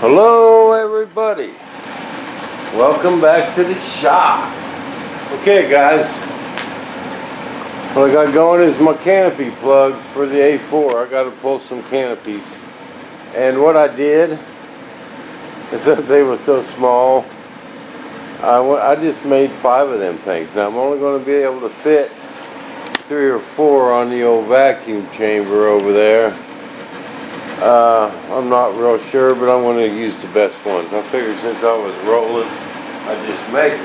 Hello everybody, welcome back to the shop. Okay guys, what I got going is my canopy plugs for the A-4. I got to pull some canopies, and what I did is, since they were so small, I just made 5 of them things. Now I'm only going to be able to fit 3 or 4 on the old vacuum chamber over there. I'm not real sure, but I'm going to use the best ones. I figured since I was rolling, I'd just make it.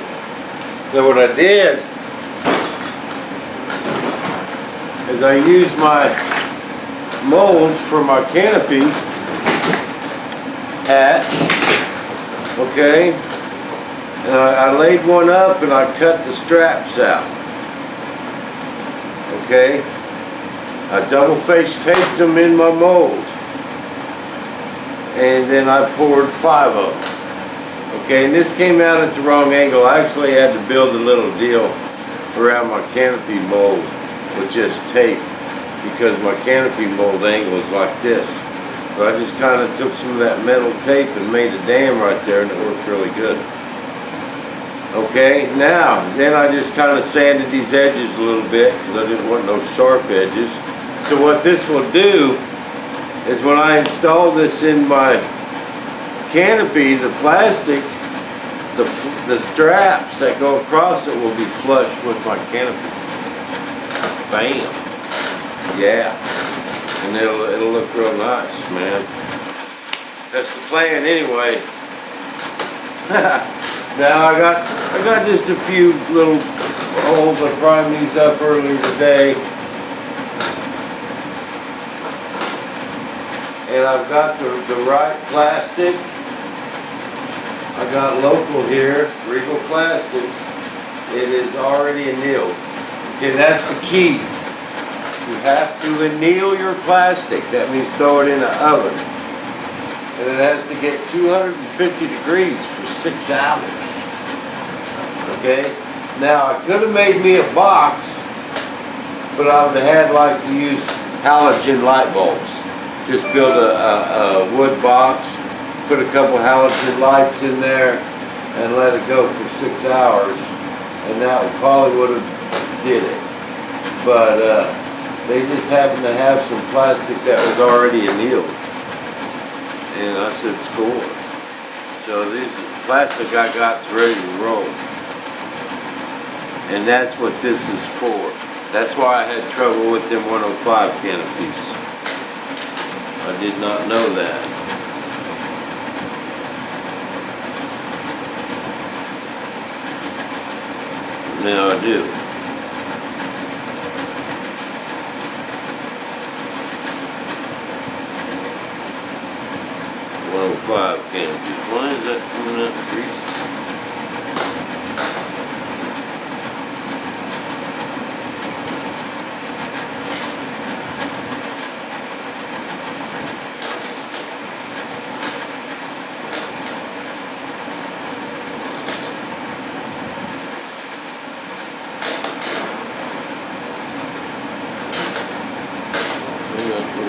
Then what I did is I used my molds for my canopy hatch, okay? And I laid one up and I cut the straps out, okay? I double face taped them in my mold. And then I poured 5 of them. Okay, and this came out at the wrong angle. I actually had to build a little deal around my canopy mold with just tape, because my canopy mold angle is like this. But I just kind of took some of that metal tape and made a dam right there, and it worked really good. Okay, now, then I just kind of sanded these edges a little bit because I didn't want no sharp edges. So what this will do is when I install this in my canopy, the plastic, the straps that go across it will be flush with my canopy. Bam. Yeah. And it'll look real nice, man. That's the plan anyway. Now I got just a few little holes. I primed these up earlier today. And I've got the right plastic. I got local here, Regal Plastics. It is already annealed. Okay, that's the key. You have to anneal your plastic. That means throw it in an oven. And it has to get 250 degrees for 6 hours. Okay? Now, I could have made me a box, but I would have had to use halogen light bulbs. Just build a wood box, put a couple halogen lights in there, and let it go for 6 hours, and that probably would have did it. But they just happened to have some plastic that was already annealed, and I said, score. So this plastic I got is ready to roll, and that's what this is for. That's why I had trouble with them 105 canopies. I did not know that. Now I do. 105 canopies. Why is that coming out greasy?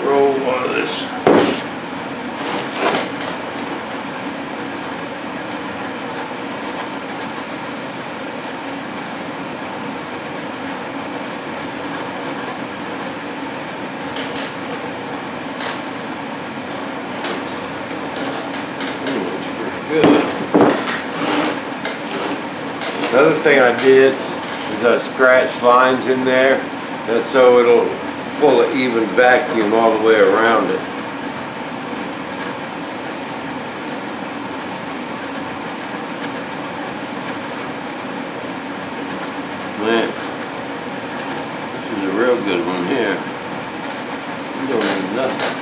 Roll one of this. Looks pretty good. Another thing I did is I scratched lines in there, and so it'll pull an even vacuum all the way around it. Man, this is a real good one here. You don't need nothing.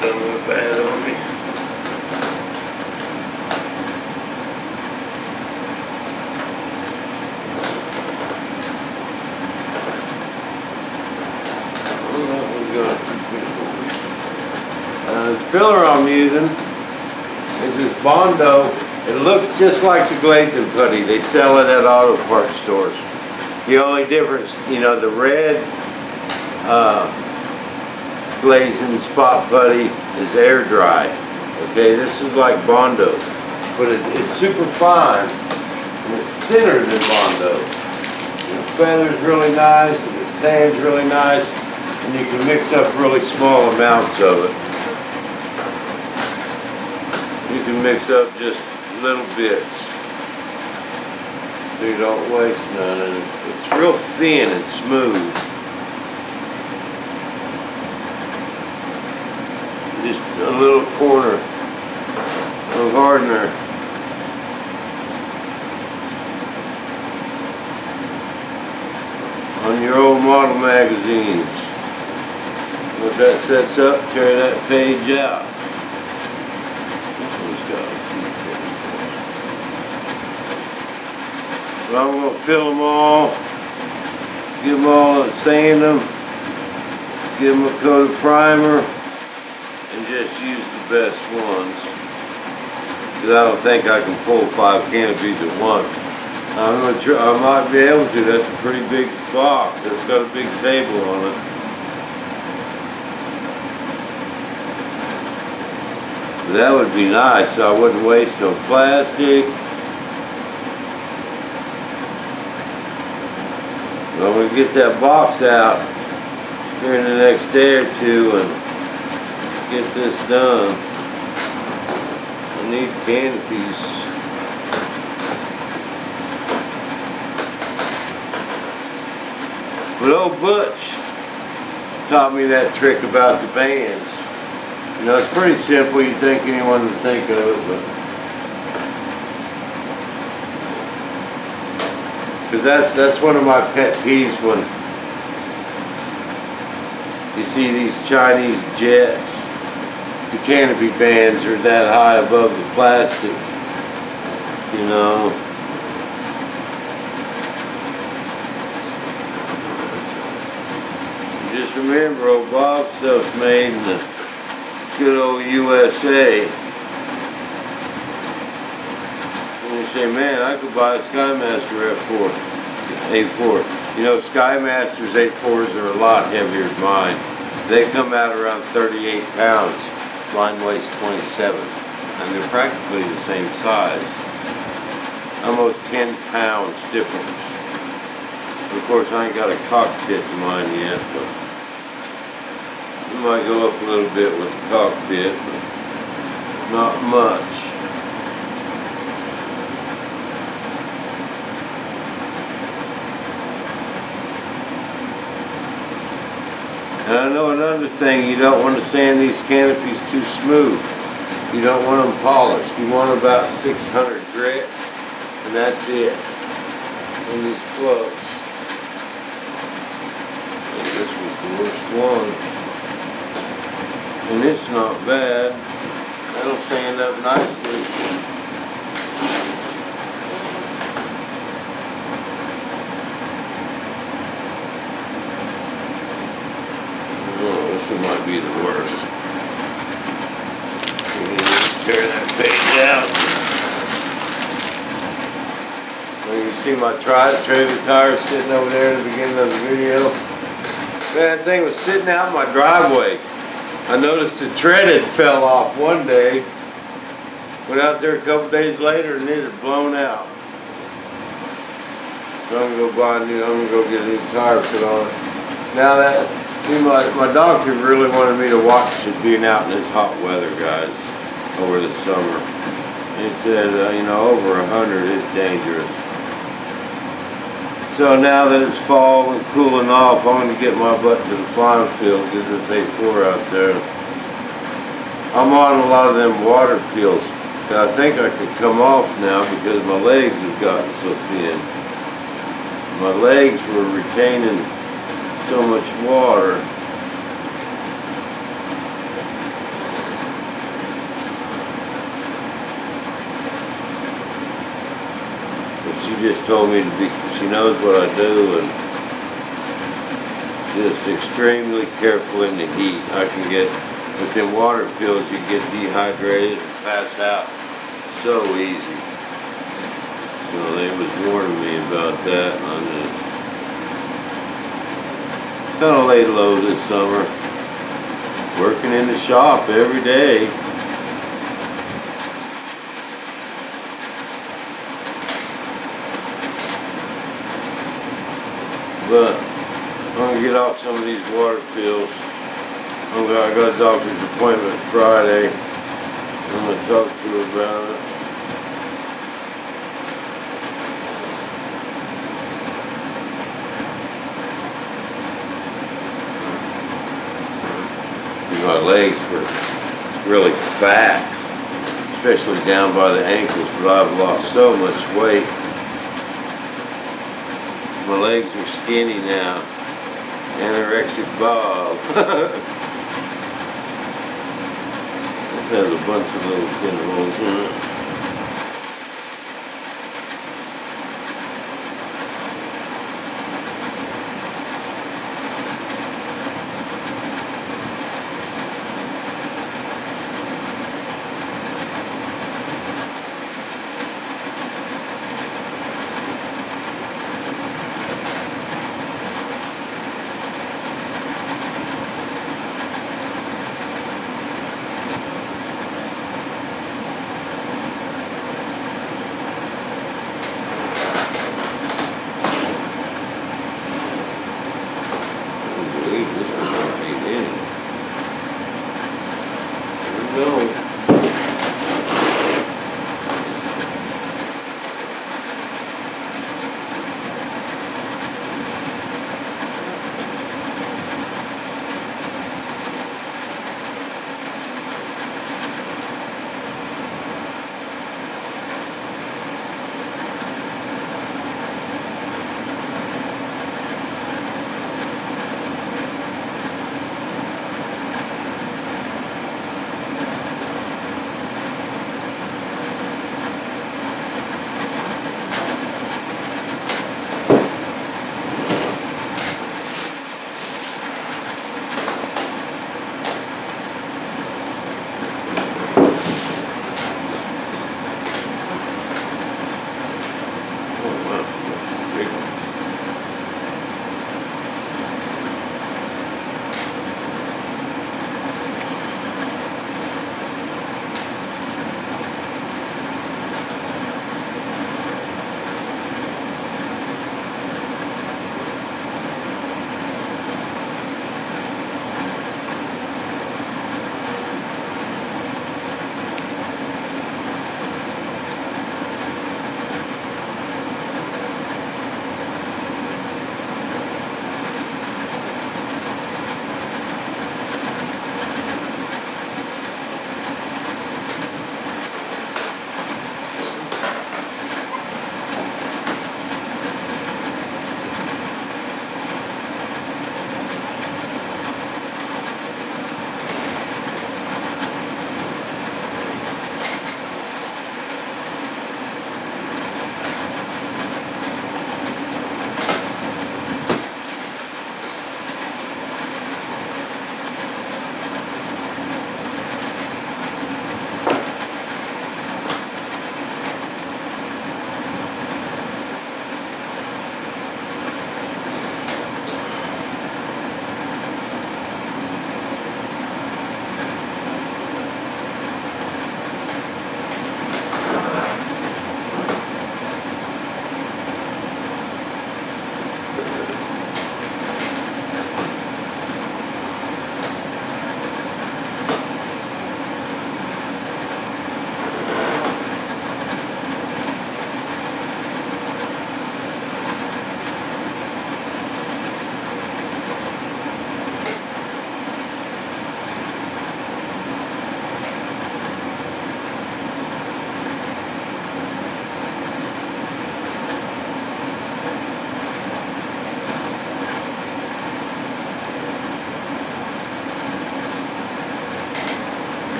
Done real bad on me. The filler I'm using is this Bondo. It looks just like the glazing putty. They sell it at auto parts stores. The only difference, you know, the red glazing spot putty is air dry. Okay, this is like Bondo, but it's super fine and it's thinner than Bondo. The feather's really nice and the sand's really nice, and you can mix up really small amounts of it. You can mix up just little bits so you don't waste none, and it's real thin and smooth. Just a little corner of hardener. On your old model magazines. Once that sets up, tear that page out. This one's got a few chemicals. But I'm going to fill them all, give them all and sand them, give them a coat of primer, and just use the best ones. Because I don't think I can pull 5 canopies at once. I'm gonna try, I might be able to. That's a pretty big box. It's got a big table on it. But that would be nice, so I wouldn't waste no plastic. But I'm gonna get that box out here in the next day or two and get this done. I need canopies. But old Butch taught me that trick about the bands. You know, it's pretty simple. You'd think anyone would think of it, but because that's one of my pet peeves when you see these Chinese jets. The canopy bands are that high above the plastic, you know. Just remember, old Bob stuff's made in the good old USA. And you say, man, I could buy a Skymaster A-4. You know, Skymasters A-4s are a lot heavier than mine. They come out around 38 pounds. Mine weighs 27. And they're practically the same size. Almost 10 pounds difference. Of course, I ain't got a cockpit to mine yet, but you might go up a little bit with the cockpit, but not much. And I know another thing, you don't want to sand these canopies too smooth. You don't want them polished. You want about 600 grit, and that's it on these plugs. This was the worst one. And it's not bad. That'll stand up nicely. Oh, this one might be the worst. We need to tear that page out. Well, you see my trailer tire sitting over there at the beginning of the video. Man, that thing was sitting out in my driveway. I noticed the treaded fell off one day. Went out there a couple days later and it had blown out. So I'm gonna go buy a new. I'm gonna go get a new tire put on it. Now that, see, my doctor really wanted me to watch it being out in this hot weather, guys, over the summer. He said, you know, over 100 is dangerous. So now that it's fall and cooling off, I'm going to get my butt to the farm field, get this A-4 out there. I'm on a lot of them water peels that I think I could come off now because my legs have gotten so thin. My legs were retaining so much water. She just told me to be, she knows what I do, and just extremely careful in the heat. I can get, with them water pills, you get dehydrated. pass out so easy. So they was warning me about that, and I'm just kind of laid low this summer, working in the shop every day. But I'm gonna get off some of these water pills. I got a doctor's appointment Friday. I'm gonna talk to her about it. My legs were really fat, especially down by the ankles, but I've lost so much weight. My legs are skinny now. Anorexic Bob. This has a bunch of little pinholes in it.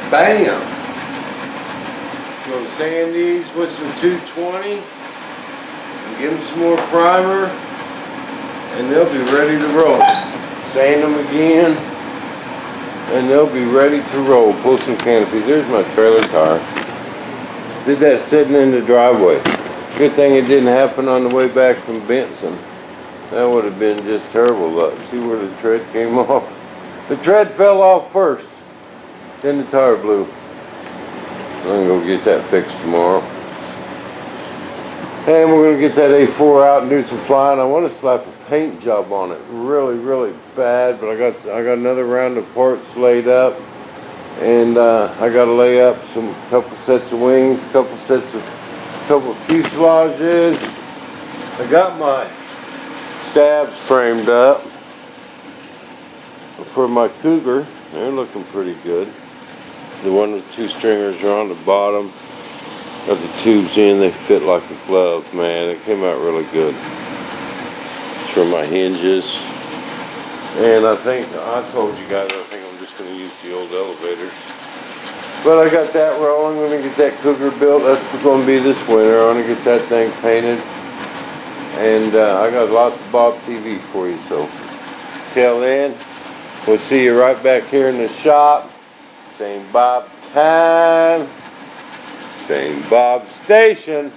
Bam! Gonna sand these with some 220 and give them some more primer and they'll be ready to roll. Sand them again and they'll be ready to roll. Pull some canopies. There's my trailer tire. Did that sitting in the driveway. Good thing it didn't happen on the way back from Benson. That would have been just terrible luck. See where the tread came off? The tread fell off first. Then the tire blew. I'm gonna go get that fixed tomorrow. And we're gonna get that A-4 out and do some flying. I want to slap a paint job on it, really bad. But I got another round of parts laid up, and I got to lay up couple sets of wings, couple fuselages. I got my stabs framed up for my Cougar. They're looking pretty good. The one with 2 stringers are on the bottom. Got the tubes in, they fit like a glove, man. It came out really good. It's for my hinges. And I think, I told you guys, I think I'm just going to use the old elevators. But I got that rolling. I'm going to get that Cougar built. That's going to be this winter. I'm going to get that thing painted. And I got lots of Bob TV for you. So, till then, we'll see you right back here in the shop. Same Bob time. Same Bob station.